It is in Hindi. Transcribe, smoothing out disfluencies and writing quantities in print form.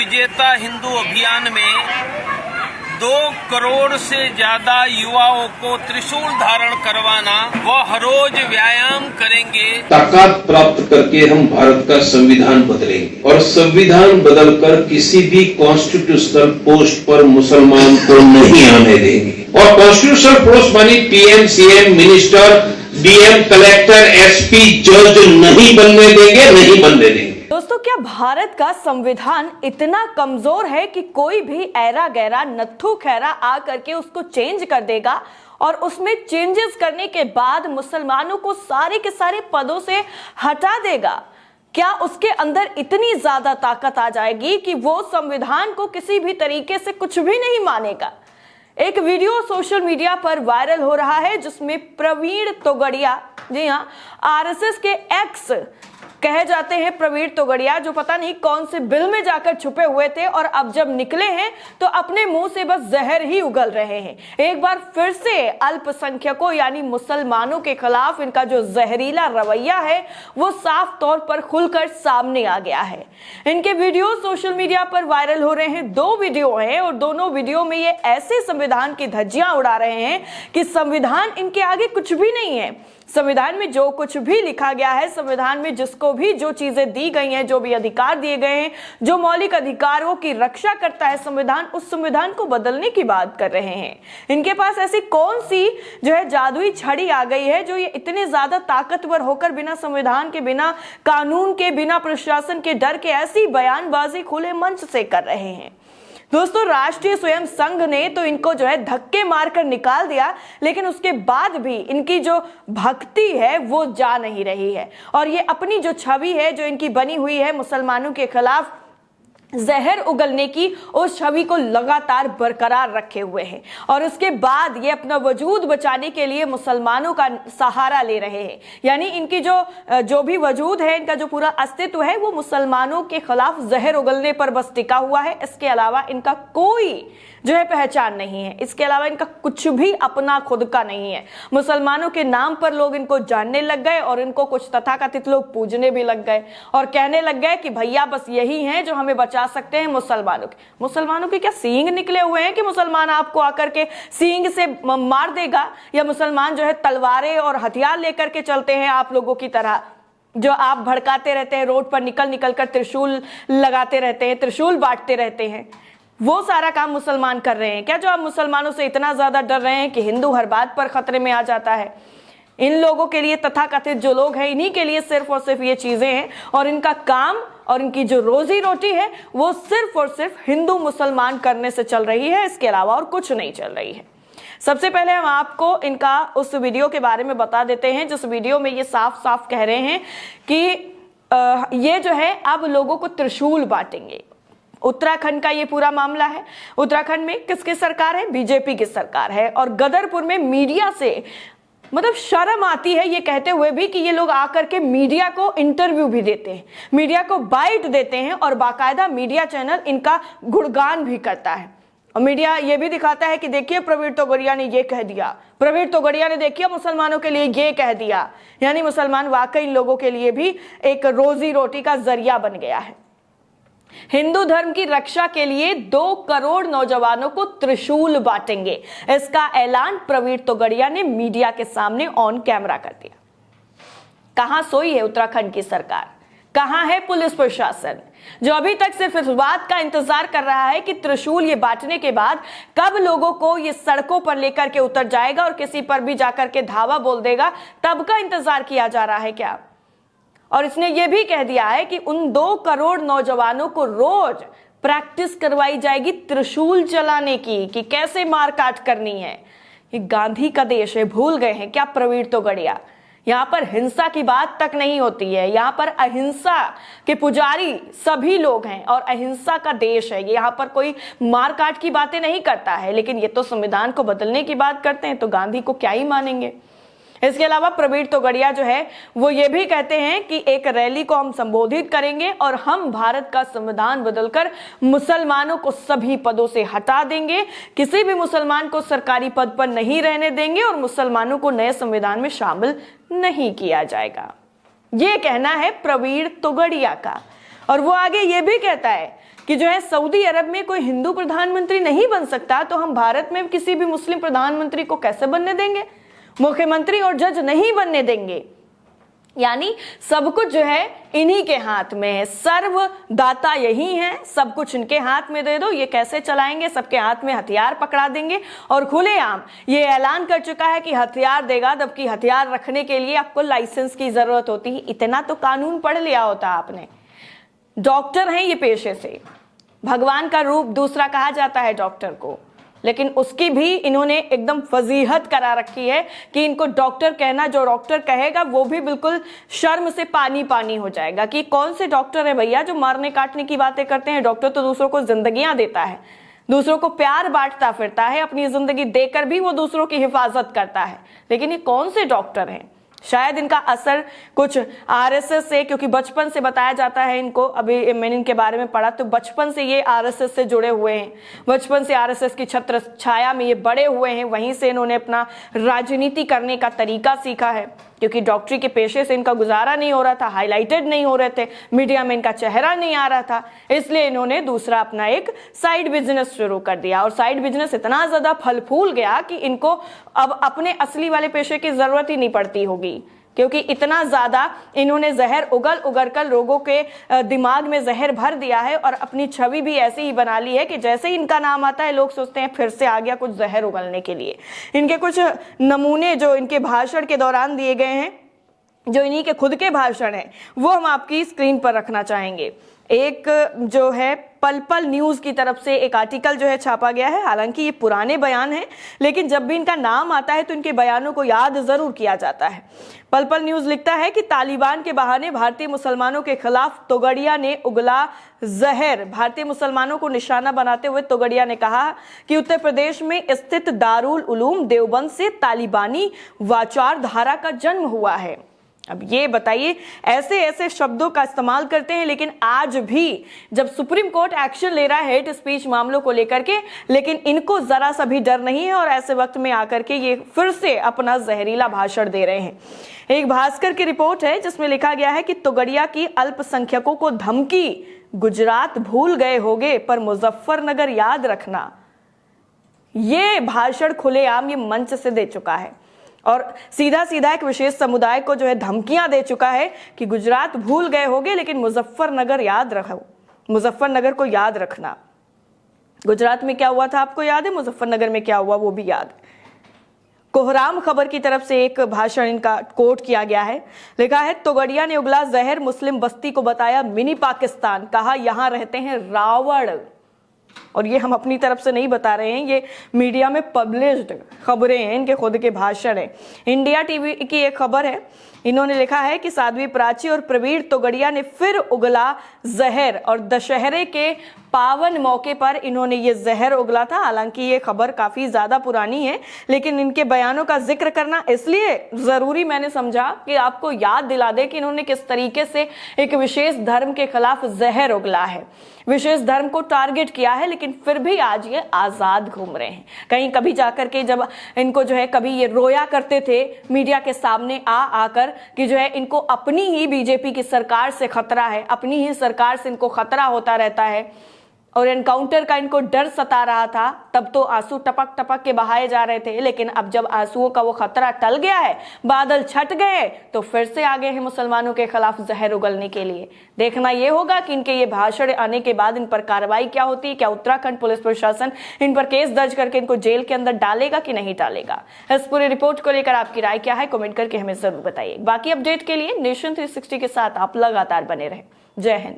विजेता हिंदू अभियान में 2 करोड़ से ज्यादा युवाओं को त्रिशूल धारण करवाना, वो हर रोज व्यायाम करेंगे। ताकत प्राप्त करके हम भारत का संविधान बदलेंगे और संविधान बदलकर किसी भी कॉन्स्टिट्यूशनल पोस्ट पर मुसलमान को नहीं आने देंगे। और कॉन्स्टिट्यूशनल पोस्ट मानी PM, CM, minister, DM, collector, SP, जज नहीं बनने देंगे, नहीं बनने देंगे। दोस्तों, क्या भारत का संविधान इतना कमजोर है कि कोई भी ऐरा गैरा नत्थू खैरा आ करके उसको चेंज कर देगा और उसमें चेंजेस करने के बाद मुसलमानों को सारे के सारे पदों से हटा देगा? क्या उसके अंदर इतनी ज्यादा ताकत आ जाएगी कि वो संविधान को किसी भी तरीके से कुछ भी नहीं मानेगा? एक वीडियो सोशल मीडिया पर वायरल हो रहा है जिसमें प्रवीण तोगड़िया, जी हाँ, आरएसएस के एक्स कहे जाते हैं प्रवीण तोगड़िया, जो पता नहीं कौन से बिल में जाकर छुपे हुए थे और अब जब निकले हैं तो अपने मुंह से बस जहर ही उगल रहे हैं। एक बार फिर से अल्पसंख्यकों यानी मुसलमानों के खिलाफ इनका जो जहरीला रवैया है वो साफ तौर पर खुलकर सामने आ गया है। इनके वीडियो सोशल मीडिया पर वायरल हो रहे हैं। 2 वीडियो हैं और दोनों वीडियो में ये ऐसे संविधान की धज्जियां उड़ा रहे हैं कि संविधान इनके आगे कुछ भी नहीं है। संविधान में जो कुछ भी लिखा गया है, संविधान में जिसको भी जो चीजें दी गई हैं, जो भी अधिकार दिए गए हैं, जो मौलिक अधिकारों की रक्षा करता है संविधान, उस संविधान को बदलने की बात कर रहे हैं। इनके पास ऐसी कौन सी जो है जादुई छड़ी आ गई है जो ये इतने ज्यादा ताकतवर होकर बिना संविधान के, बिना कानून के, बिना प्रशासन के डर के ऐसी बयानबाजी खुले मंच से कर रहे हैं? दोस्तों, राष्ट्रीय स्वयं संघ ने तो इनको जो है धक्के मारकर निकाल दिया, लेकिन उसके बाद भी इनकी जो भक्ति है वो जा नहीं रही है और ये अपनी जो छवि है जो इनकी बनी हुई है मुसलमानों के खिलाफ जहर उगलने की, उस छवि को लगातार बरकरार रखे हुए हैं और उसके बाद ये अपना वजूद बचाने के लिए मुसलमानों का सहारा ले रहे हैं। यानी इनकी जो भी वजूद है, इनका जो पूरा अस्तित्व है वो मुसलमानों के खिलाफ जहर उगलने पर बस टिका हुआ है। इसके अलावा इनका कोई जो है पहचान नहीं है, इसके अलावा इनका कुछ भी अपना खुद का नहीं है। मुसलमानों के नाम पर लोग इनको जानने लग गए और इनको कुछ तथाकथित लोग पूजने भी लग गए और कहने लग गए कि भैया बस यही हैं जो हमें बचा सकते हैं मुसलमानों के। मुसलमानों के क्या सींग निकले हुए हैं कि मुसलमान आपको आकर के सींग से मार देगा? या मुसलमान जो है तलवारें और हथियार लेकर के चलते हैं आप लोगों की तरह, जो आप भड़काते रहते हैं, रोड पर निकल निकल कर त्रिशूल लगाते रहते हैं, त्रिशूल बांटते रहते हैं? वो सारा काम मुसलमान कर रहे हैं क्या, जो आप मुसलमानों से इतना ज्यादा डर रहे हैं कि हिंदू हर बात पर खतरे में आ जाता है? इन लोगों के लिए, तथाकथित जो लोग हैं, इन्हीं के लिए सिर्फ और सिर्फ ये चीजें हैं और इनका काम और इनकी जो रोजी रोटी है वो सिर्फ और सिर्फ हिंदू मुसलमान करने से चल रही है, इसके अलावा और कुछ नहीं चल रही है। सबसे पहले हम आपको इनका उस वीडियो के बारे में बता देते हैं जिस वीडियो में ये साफ साफ कह रहे हैं कि ये जो है अब लोगों को त्रिशूल बांटेंगे। उत्तराखंड का ये पूरा मामला है। उत्तराखंड में किसकी सरकार है? बीजेपी की सरकार है और गदरपुर में मीडिया से मतलब शर्म आती है ये कहते हुए भी कि ये लोग आकर के मीडिया को इंटरव्यू भी देते हैं, मीडिया को बाइट देते हैं और बाकायदा मीडिया चैनल इनका गुणगान भी करता है और मीडिया ये भी दिखाता है कि देखिए प्रवीण तोगड़िया ने ये कह दिया, प्रवीण तोगड़िया ने देखिए मुसलमानों के लिए ये कह दिया। यानी मुसलमान वाकई इन लोगों के लिए भी एक रोजी रोटी का जरिया बन गया है। हिंदू धर्म की रक्षा के लिए 2 करोड़ नौजवानों को त्रिशूल बांटेंगे, इसका ऐलान प्रवीण तोगड़िया ने मीडिया के सामने ऑन कैमरा कर दिया। कहां सोई है उत्तराखंड की सरकार? कहां है पुलिस प्रशासन जो अभी तक सिर्फ इस बात का इंतजार कर रहा है कि त्रिशूल ये बांटने के बाद कब लोगों को ये सड़कों पर लेकर के उतर जाएगा और किसी पर भी जाकर के धावा बोल देगा, तब का इंतजार किया जा रहा है क्या? और इसने ये भी कह दिया है कि उन 2 करोड़ नौजवानों को रोज प्रैक्टिस करवाई जाएगी त्रिशूल चलाने की, कि कैसे मारकाट करनी है। ये गांधी का देश है, भूल गए हैं क्या प्रवीण तोगड़िया? यहाँ पर हिंसा की बात तक नहीं होती है, यहाँ पर अहिंसा के पुजारी सभी लोग हैं और अहिंसा का देश है। यहाँ पर कोई मारकाट की बातें नहीं करता है, लेकिन ये तो संविधान को बदलने की बात करते हैं, तो गांधी को क्या ही मानेंगे। इसके अलावा प्रवीण तोगड़िया जो है वो ये भी कहते हैं कि एक रैली को हम संबोधित करेंगे और हम भारत का संविधान बदलकर मुसलमानों को सभी पदों से हटा देंगे, किसी भी मुसलमान को सरकारी पद पर नहीं रहने देंगे और मुसलमानों को नए संविधान में शामिल नहीं किया जाएगा। ये कहना है प्रवीण तोगड़िया का। और वो आगे ये भी कहता है कि जो है सऊदी अरब में कोई हिंदू प्रधानमंत्री नहीं बन सकता, तो हम भारत में किसी भी मुस्लिम प्रधानमंत्री को कैसे बनने देंगे, मुख्यमंत्री और जज नहीं बनने देंगे। यानी सब कुछ जो है इन्हीं के हाथ में है, सर्वदाता यही है, सब कुछ इनके हाथ में दे दो, ये कैसे चलाएंगे, सबके हाथ में हथियार पकड़ा देंगे। और खुलेआम ये ऐलान कर चुका है कि हथियार देगा, जबकि हथियार रखने के लिए आपको लाइसेंस की जरूरत होती है। इतना तो कानून पढ़ लिया होता आपने। डॉक्टर हैं ये पेशे से, भगवान का रूप दूसरा कहा जाता है डॉक्टर को, लेकिन उसकी भी इन्होंने एकदम फजीहत करा रखी है कि इनको डॉक्टर कहना, जो डॉक्टर कहेगा वो भी बिल्कुल शर्म से पानी पानी हो जाएगा कि कौन से डॉक्टर है भैया जो मारने काटने की बातें करते हैं। डॉक्टर तो दूसरों को जिंदगियां देता है, दूसरों को प्यार बांटता फिरता है, अपनी जिंदगी देकर भी वो दूसरों की हिफाजत करता है। लेकिन ये कौन से डॉक्टर हैं? शायद इनका असर कुछ आरएसएस से, क्योंकि बचपन से बताया जाता है इनको, अभी मैंने इनके बारे में पढ़ा तो बचपन से ये आरएसएस से जुड़े हुए हैं, बचपन से आरएसएस की छत्र छाया में ये बड़े हुए हैं, वहीं से इन्होंने अपना राजनीति करने का तरीका सीखा है। क्योंकि डॉक्टरी के पेशे से इनका गुजारा नहीं हो रहा था, हाईलाइटेड नहीं हो रहे थे, मीडिया में इनका चेहरा नहीं आ रहा था, इसलिए इन्होंने दूसरा अपना एक साइड बिजनेस शुरू कर दिया। और साइड बिजनेस इतना ज्यादा फल फूल गया कि इनको अब अपने असली वाले पेशे की जरूरत ही नहीं पड़ती होगी, क्योंकि इतना ज्यादा इन्होंने जहर उगल उगल कर लोगों के दिमाग में जहर भर दिया है और अपनी छवि भी ऐसी ही बना ली है कि जैसे ही इनका नाम आता है लोग सोचते हैं फिर से आ गया कुछ जहर उगलने के लिए। इनके कुछ नमूने जो इनके भाषण के दौरान दिए गए हैं, जो इन्हीं के खुद के भाषण हैं, वो हम आपकी स्क्रीन पर रखना चाहेंगे। एक जो है पल पल न्यूज की तरफ से एक आर्टिकल जो है छापा गया है, हालांकि ये पुराने बयान हैं, लेकिन जब भी इनका नाम आता है तो इनके बयानों को याद जरूर किया जाता है। पल पल न्यूज लिखता है कि तालिबान के बहाने भारतीय मुसलमानों के खिलाफ तोगड़िया ने उगला जहर। भारतीय मुसलमानों को निशाना बनाते हुए तोगड़िया ने कहा कि उत्तर प्रदेश में स्थित दारुल उलूम देवबंद से तालिबानी वाचार धारा का जन्म हुआ है। अब ये बताइए, ऐसे ऐसे शब्दों का इस्तेमाल करते हैं, लेकिन आज भी जब सुप्रीम कोर्ट एक्शन ले रहा है हेट स्पीच मामलों को लेकर के, लेकिन इनको जरा सा भी डर नहीं है और ऐसे वक्त में आकर के ये फिर से अपना जहरीला भाषण दे रहे हैं। एक भास्कर की रिपोर्ट है जिसमें लिखा गया है कि तोगड़िया की अल्पसंख्यकों को धमकी, गुजरात भूल गए होगे पर मुजफ्फरनगर याद रखना। ये भाषण खुलेआम ये मंच से दे चुका है और सीधा सीधा एक विशेष समुदाय को जो है धमकियां दे चुका है कि गुजरात भूल गए होगे लेकिन मुजफ्फरनगर याद रखो, मुजफ्फरनगर को याद रखना। गुजरात में क्या हुआ था आपको याद है, मुजफ्फरनगर में क्या हुआ वो भी याद। कोहराम खबर की तरफ से एक भाषण इनका कोट किया गया है, लिखा है तोगड़िया ने उगला जहर, मुस्लिम बस्ती को बताया मिनी पाकिस्तान, कहा यहां रहते हैं रावण। और ये हम अपनी तरफ से नहीं बता रहे हैं, ये मीडिया में पब्लिश्ड खबरें हैं, इनके खुद के भाषण हैं। इंडिया टीवी की एक खबर है, इन्होंने लिखा है कि साध्वी प्राची और प्रवीण तोगड़िया ने फिर उगला जहर और दशहरे के पावन मौके पर इन्होंने ये जहर उगला था। हालांकि ये खबर काफी ज्यादा पुरानी है, लेकिन इनके बयानों का जिक्र करना इसलिए जरूरी मैंने समझा कि आपको याद दिला दे कि इन्होंने किस तरीके से एक विशेष धर्म के खिलाफ जहर उगला है, विशेष धर्म को टारगेट किया है, लेकिन फिर भी आज ये आजाद घूम रहे हैं। कहीं कभी जाकर के जब इनको जो है कभी ये रोया करते थे मीडिया के सामने आकर कि जो है इनको अपनी ही बीजेपी की सरकार से खतरा है, अपनी ही सरकार से इनको खतरा होता रहता है और एनकाउंटर का इनको डर सता रहा था, तब तो आंसू टपक टपक के बहाए जा रहे थे। लेकिन अब जब आंसुओं का वो खतरा टल गया है, बादल छट गए, तो फिर से आ गए हैं मुसलमानों के खिलाफ जहर उगलने के लिए। देखना ये होगा कि इनके ये भाषण आने के बाद इन पर कार्रवाई क्या होती है, क्या उत्तराखंड पुलिस प्रशासन इन पर केस दर्ज करके इनको जेल के अंदर डालेगा कि नहीं डालेगा। इस पूरी रिपोर्ट को लेकर आपकी राय क्या है, कमेंट करके हमें जरूर बताइए। बाकी अपडेट के लिए नेशन 360 के साथ आप लगातार बने रहें। जय हिंद।